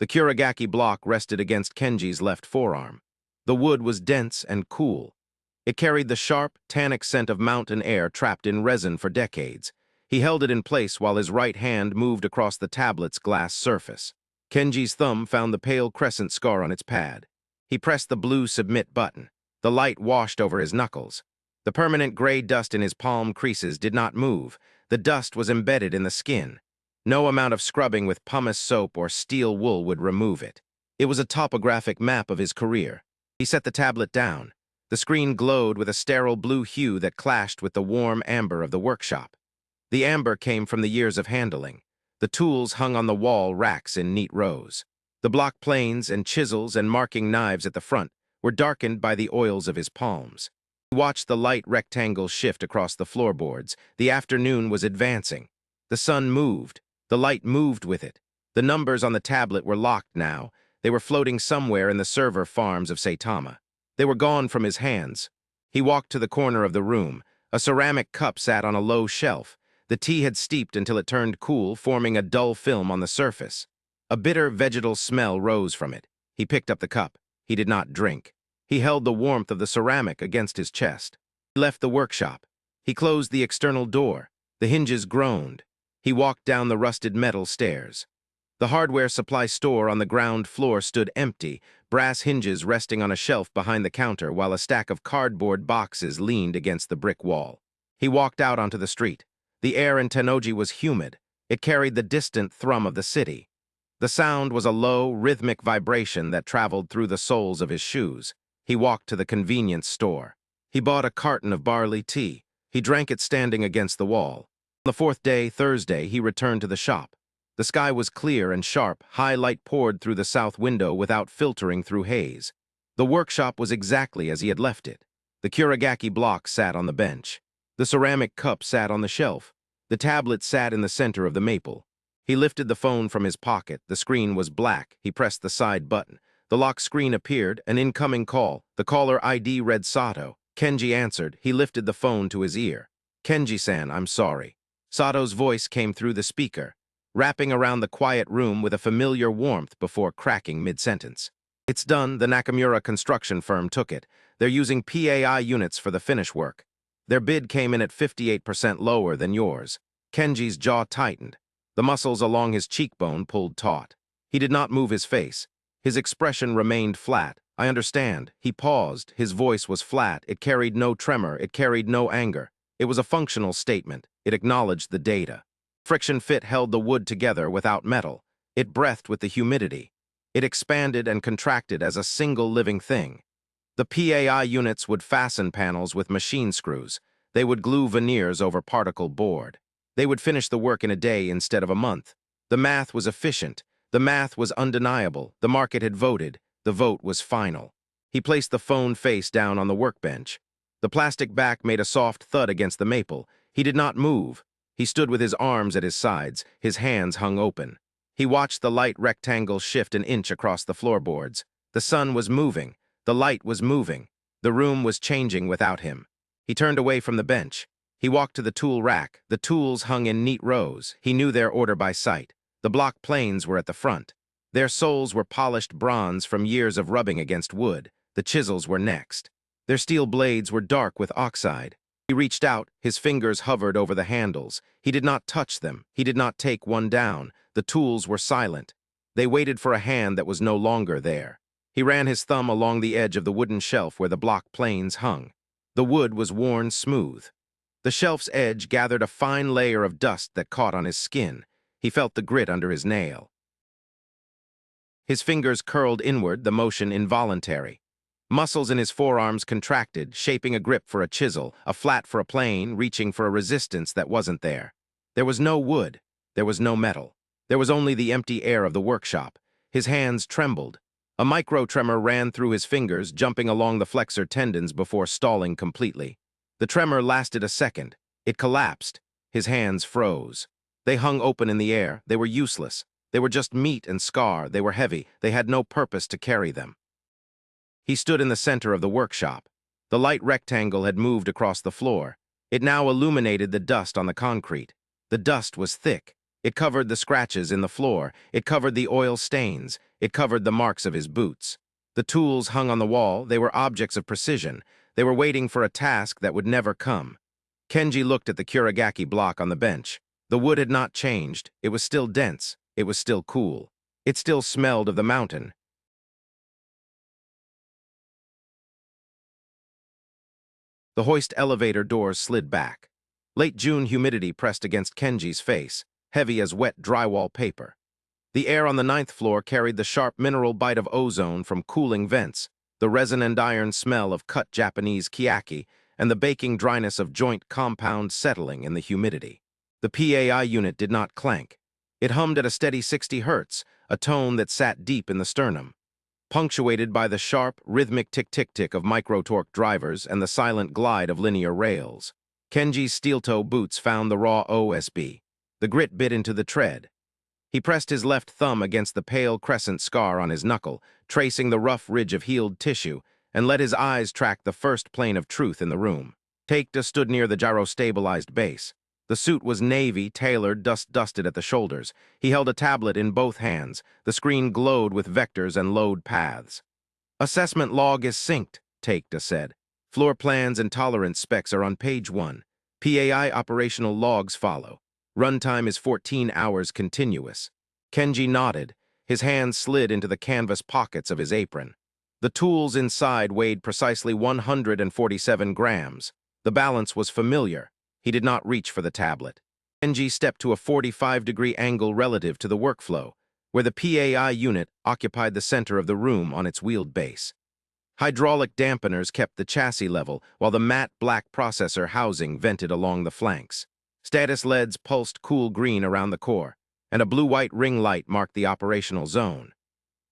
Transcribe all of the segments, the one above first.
The kurigaki block rested against Kenji's left forearm. The wood was dense and cool. It carried the sharp, tannic scent of mountain air trapped in resin for decades. He held it in place while his right hand moved across the tablet's glass surface. Kenji's thumb found the pale crescent scar on its pad. He pressed the blue submit button. The light washed over his knuckles. The permanent gray dust in his palm creases did not move. The dust was embedded in the skin. No amount of scrubbing with pumice soap or steel wool would remove it. It was a topographic map of his career. He set the tablet down. The screen glowed with a sterile blue hue that clashed with the warm amber of the workshop. The amber came from the years of handling. The tools hung on the wall racks in neat rows. The block planes and chisels and marking knives at the front were darkened by the oils of his palms. He watched the light rectangle shift across the floorboards. The afternoon was advancing. The sun moved. The light moved with it. The numbers on the tablet were locked now. They were floating somewhere in the server farms of Saitama. They were gone from his hands. He walked to the corner of the room. A ceramic cup sat on a low shelf. The tea had steeped until it turned cool, forming a dull film on the surface. A bitter vegetal smell rose from it. He picked up the cup. He did not drink. He held the warmth of the ceramic against his chest. He left the workshop. He closed the external door. The hinges groaned. He walked down the rusted metal stairs. The hardware supply store on the ground floor stood empty, brass hinges resting on a shelf behind the counter while a stack of cardboard boxes leaned against the brick wall. He walked out onto the street. The air in Tennoji was humid. It carried the distant thrum of the city. The sound was a low, rhythmic vibration that traveled through the soles of his shoes. He walked to the convenience store. He bought a carton of barley tea. He drank it standing against the wall. On the fourth day, Thursday, he returned to the shop. The sky was clear and sharp. High light poured through the south window without filtering through haze. The workshop was exactly as he had left it. The kurigaki block sat on the bench. The ceramic cup sat on the shelf. The tablet sat in the center of the maple. He lifted the phone from his pocket. The screen was black. He pressed the side button. The lock screen appeared, an incoming call. The caller ID read Sato. Kenji answered. He lifted the phone to his ear. Kenji-san, I'm sorry. Sato's voice came through the speaker, wrapping around the quiet room with a familiar warmth before cracking mid-sentence. It's done. The Nakamura construction firm took it. They're using PAI units for the finish work. Their bid came in at 58% lower than yours. Kenji's jaw tightened. The muscles along his cheekbone pulled taut. He did not move his face. His expression remained flat. I understand. He paused. His voice was flat. It carried no tremor. It carried no anger. It was a functional statement. It acknowledged the data. Friction fit held the wood together without metal. It breathed with the humidity. It expanded and contracted as a single living thing. The PAI units would fasten panels with machine screws. They would glue veneers over particle board. They would finish the work in a day instead of a month. The math was efficient. The math was undeniable. The market had voted. The vote was final. He placed the phone face down on the workbench. The plastic back made a soft thud against the maple. He did not move. He stood with his arms at his sides. His hands hung open. He watched the light rectangle shift an inch across the floorboards. The sun was moving. The light was moving. The room was changing without him. He turned away from the bench. He walked to the tool rack. The tools hung in neat rows. He knew their order by sight. The block planes were at the front. Their soles were polished bronze from years of rubbing against wood. The chisels were next. Their steel blades were dark with oxide. He reached out. His fingers hovered over the handles. He did not touch them. He did not take one down. The tools were silent. They waited for a hand that was no longer there. He ran his thumb along the edge of the wooden shelf where the block planes hung. The wood was worn smooth. The shelf's edge gathered a fine layer of dust that caught on his skin. He felt the grit under his nail. His fingers curled inward, the motion involuntary. Muscles in his forearms contracted, shaping a grip for a chisel, a flat for a plane, reaching for a resistance that wasn't there. There was no wood. There was no metal. There was only the empty air of the workshop. His hands trembled. A micro-tremor ran through his fingers, jumping along the flexor tendons before stalling completely. The tremor lasted a second. It collapsed. His hands froze. They hung open in the air. They were useless. They were just meat and scar. They were heavy. They had no purpose to carry them. He stood in the center of the workshop. The light rectangle had moved across the floor. It now illuminated the dust on the concrete. The dust was thick. It covered the scratches in the floor. It covered the oil stains. It covered the marks of his boots. The tools hung on the wall. They were objects of precision. They were waiting for a task that would never come. Kenji looked at the Kurigaki block on the bench. The wood had not changed. It was still dense. It was still cool. It still smelled of the mountain. The hoist elevator doors slid back. Late June humidity pressed against Kenji's face, heavy as wet drywall paper. The air on the 9th floor carried the sharp mineral bite of ozone from cooling vents, the resin and iron smell of cut Japanese kiaki, and the baking dryness of joint compound settling in the humidity. The PAI unit did not clank. It hummed at a steady 60 hertz, a tone that sat deep in the sternum, punctuated by the sharp, rhythmic tick-tick-tick of micro-torque drivers and the silent glide of linear rails. Kenji's steel-toe boots found the raw OSB. The grit bit into the tread. He pressed his left thumb against the pale crescent scar on his knuckle, tracing the rough ridge of healed tissue, and let his eyes track the first plane of truth in the room. Takeda stood near the gyro-stabilized base. The suit was navy, tailored, dusted at the shoulders. He held a tablet in both hands. The screen glowed with vectors and load paths. "Assessment log is synced," Takeda said. "Floor plans and tolerance specs are on page 1. PAI operational logs follow. Runtime is 14 hours continuous." Kenji nodded. His hands slid into the canvas pockets of his apron. The tools inside weighed precisely 147 grams. The balance was familiar. He did not reach for the tablet. Kenji stepped to a 45-degree angle relative to the workflow, where the PAI unit occupied the center of the room on its wheeled base. Hydraulic dampeners kept the chassis level, while the matte black processor housing vented along the flanks. Status LEDs pulsed cool green around the core, and a blue-white ring light marked the operational zone.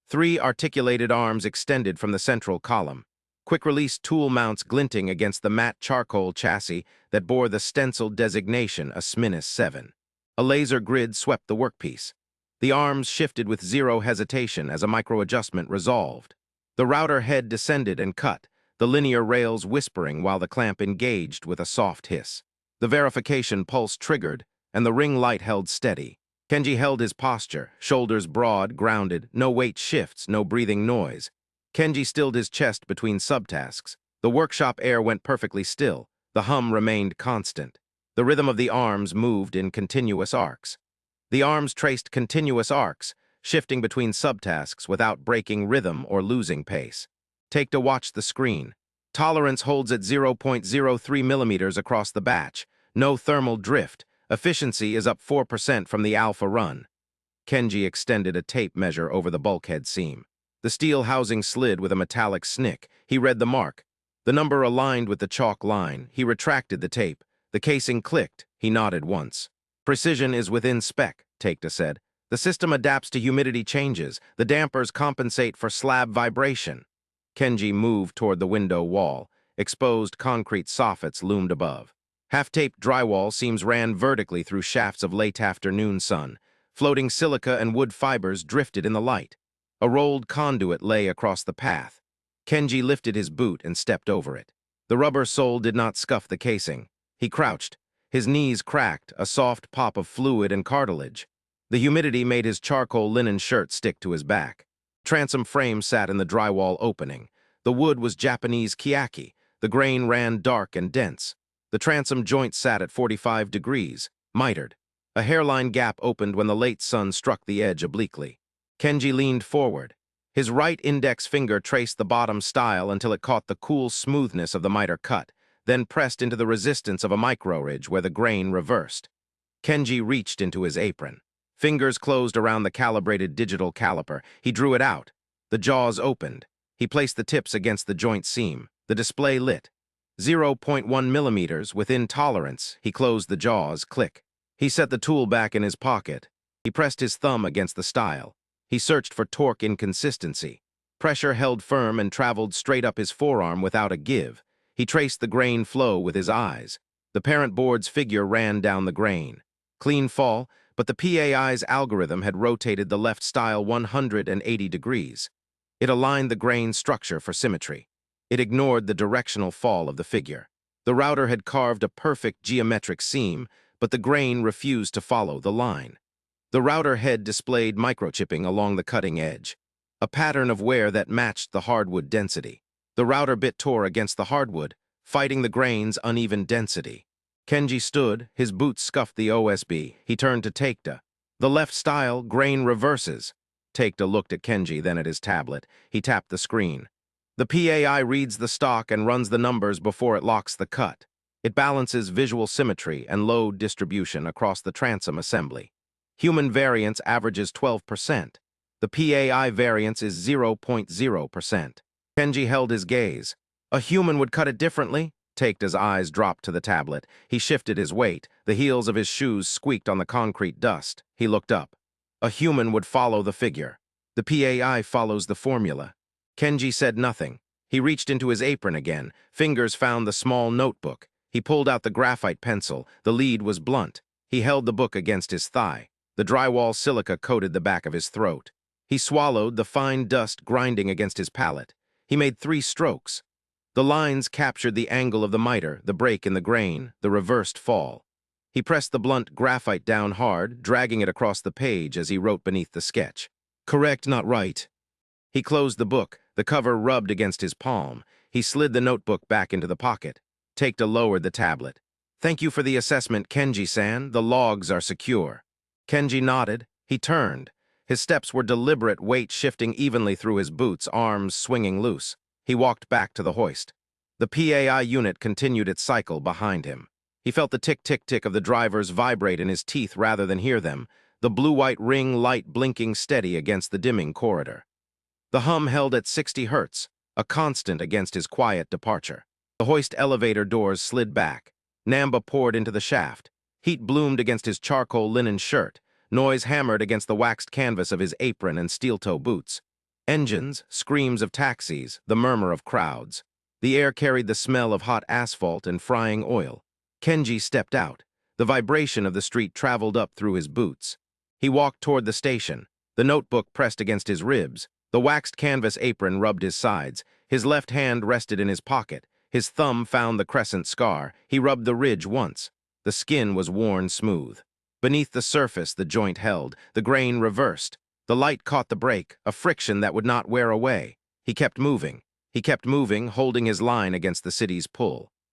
3 articulated arms extended from the central column, quick-release tool mounts glinting against the matte charcoal chassis that bore the stenciled designation A-7. A laser grid swept the workpiece. The arms shifted with zero hesitation as a micro-adjustment resolved. The router head descended and cut, the linear rails whispering while the clamp engaged with a soft hiss. The verification pulse triggered, and the ring light held steady. Kenji held his posture, shoulders broad, grounded, no weight shifts, no breathing noise. Kenji stilled his chest between subtasks. The workshop air went perfectly still. The hum remained constant. The rhythm of the arms moved in continuous arcs. The arms traced continuous arcs, shifting between subtasks without breaking rhythm or losing pace. Takeda watched the screen. Tolerance holds at 0.03 millimeters across the batch. No thermal drift. Efficiency is up 4% from the alpha run. Kenji extended a tape measure over the bulkhead seam. The steel housing slid with a metallic snick. He read the mark. The number aligned with the chalk line. He retracted the tape. The casing clicked. He nodded once. "Precision is within spec," Takeda said. "The system adapts to humidity changes. The dampers compensate for slab vibration." Kenji moved toward the window wall. Exposed concrete soffits loomed above. Half-taped drywall seams ran vertically through shafts of late afternoon sun. Floating silica and wood fibers drifted in the light. A rolled conduit lay across the path. Kenji lifted his boot and stepped over it. The rubber sole did not scuff the casing. He crouched. His knees cracked, a soft pop of fluid and cartilage. The humidity made his charcoal linen shirt stick to his back. Transom frame sat in the drywall opening. The wood was Japanese kiaki. The grain ran dark and dense. The transom joint sat at 45 degrees, mitered. A hairline gap opened when the late sun struck the edge obliquely. Kenji leaned forward. His right index finger traced the bottom stile until it caught the cool smoothness of the miter cut, then pressed into the resistance of a micro-ridge where the grain reversed. Kenji reached into his apron. Fingers closed around the calibrated digital caliper. He drew it out. The jaws opened. He placed the tips against the joint seam. The display lit. 0.1 millimeters within tolerance. He closed the jaws. Click. He set the tool back in his pocket. He pressed his thumb against the stile. He searched for torque inconsistency. Pressure held firm and traveled straight up his forearm without a give. He traced the grain flow with his eyes. The parent board's figure ran down the grain. Clean fall, but the PAI's algorithm had rotated the left stile 180 degrees. It aligned the grain structure for symmetry. It ignored the directional fall of the figure. The router had carved a perfect geometric seam, but the grain refused to follow the line. The router head displayed microchipping along the cutting edge, a pattern of wear that matched the hardwood density. The router bit tore against the hardwood, fighting the grain's uneven density. Kenji stood, his boots scuffed the OSB. He turned to Takeda. The left style, grain reverses. Takeda looked at Kenji, then at his tablet. He tapped the screen. The PAI reads the stock and runs the numbers before it locks the cut. It balances visual symmetry and load distribution across the transom assembly. Human variance averages 12%. The PAI variance is 0.0%. Kenji held his gaze. A human would cut it differently? Takeda's eyes dropped to the tablet. He shifted his weight. The heels of his shoes squeaked on the concrete dust. He looked up. A human would follow the figure. The PAI follows the formula. Kenji said nothing. He reached into his apron again. Fingers found the small notebook. He pulled out the graphite pencil. The lead was blunt. He held the book against his thigh. The drywall silica coated the back of his throat. He swallowed, the fine dust grinding against his palate. He made 3 strokes. The lines captured the angle of the miter, the break in the grain, the reversed fall. He pressed the blunt graphite down hard, dragging it across the page as he wrote beneath the sketch. Correct, not right. He closed the book. The cover rubbed against his palm. He slid the notebook back into the pocket. Takeda lowered the tablet. Thank you for the assessment, Kenji-san. The logs are secure. Kenji nodded. He turned. His steps were deliberate, weight shifting evenly through his boots, arms swinging loose. He walked back to the hoist. The PAI unit continued its cycle behind him. He felt the tick-tick-tick of the drivers vibrate in his teeth rather than hear them, the blue-white ring light blinking steady against the dimming corridor. The hum held at 60 hertz, a constant against his quiet departure. The hoist elevator doors slid back. Namba poured into the shaft. Heat bloomed against his charcoal linen shirt. Noise hammered against the waxed canvas of his apron and steel-toe boots. Engines, screams of taxis, the murmur of crowds. The air carried the smell of hot asphalt and frying oil. Kenji stepped out. The vibration of the street traveled up through his boots. He walked toward the station. The notebook pressed against his ribs. The waxed canvas apron rubbed his sides. His left hand rested in his pocket. His thumb found the crescent scar. He rubbed the ridge once. The skin was worn smooth. Beneath the surface, the joint held. The grain reversed. The light caught the brake, a friction that would not wear away. He kept moving. He kept moving, holding his line against the city's pull.